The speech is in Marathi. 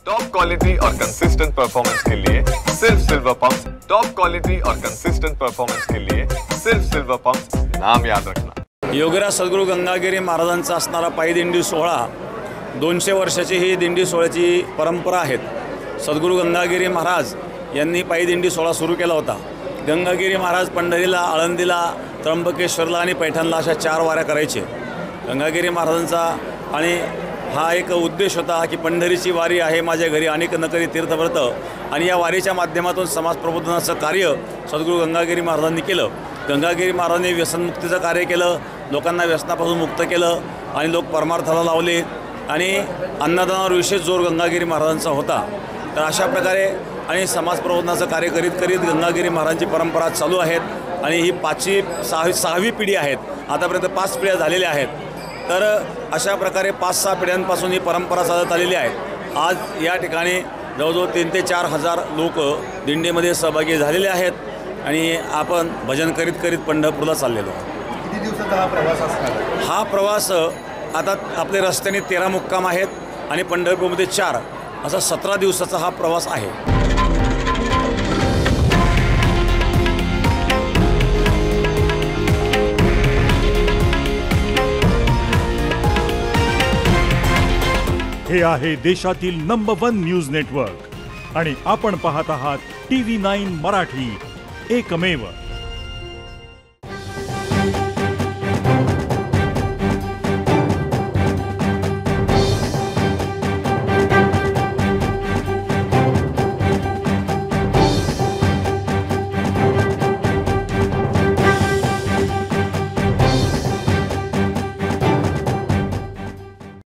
टॉप क्वालिटी और कंसिस्टेंट परफॉर्मेंस के लिए सिर्फ सिल्वर पंप्स। टॉप क्वालिटी और कंसिस्टेंट परफॉर्मेंस के लिए सिर्फ सिल्वर पंप्स, नाम याद रखना। योगीराज सद्गुरू गंगागिरी महाराजांचा असणारा पायी दिंडी सोहळा 200 वर्षाची ही दिंडी सोहळ्याची परंपरा आहे। सद्गुरू गंगागिरी महाराज यांनी पायी दिंडी सोहळा सुरू केला होता। गंगागिरी महाराज पंढरीला, आळंदीला, त्र्यंबकेश्वरला आणि पैठणला अशा 4 वाऱ्या करायचे। गंगागिरी महाराजांचा आणि हा एक उद्देश होता की पंढरीची वारी आहे माझ्या घरी अनेक न करी तीर्थव्रत, आणि या वारीच्या माध्यमातून समाज प्रबोधनाचं कार्य सद्गुरू गंगागिरी महाराजांनी केलं। गंगागिरी महाराजांनी व्यसनमुक्तीचं कार्य केलं, लोकांना व्यसनापासून मुक्त केलं आणि लोक परमार्थाला लावले, आणि अन्नदानावर विशेष जोर गंगागिरी महाराजांचा होता। तर अशा प्रकारे आणि समाज प्रबोधनाचं कार्य करीत करीत गंगागिरी महाराजांची परंपरा चालू आहेत आणि ही 5वी 6वी पिढी आहेत। आतापर्यंत 5 पिढ्या झालेल्या आहेत। तर अशा प्रकारे 5-6 पिढ्यांपासून ही परंपरा चालत आलेली आहे। आज या ठिकाणी जवळजवळ 3 ते 4 हजार लोक दिंडीमध्ये सहभागी झालेले आहेत आणि आपण भजन करीत करीत पंढरपूरला चाललेलो आहोत। किती दिवसाचा हा प्रवास असणार आहे? हा प्रवास आता आपले रस्त्याने 13 मुक्काम आहेत आणि पंढरपूरमध्ये 4, असा 17 दिवसाचा हा प्रवास आहे। हे आहे देशातील नंबर 1 न्यूज नेटवर्क आणि आपण पाहत आहात TV9 मराठी, एकमेव।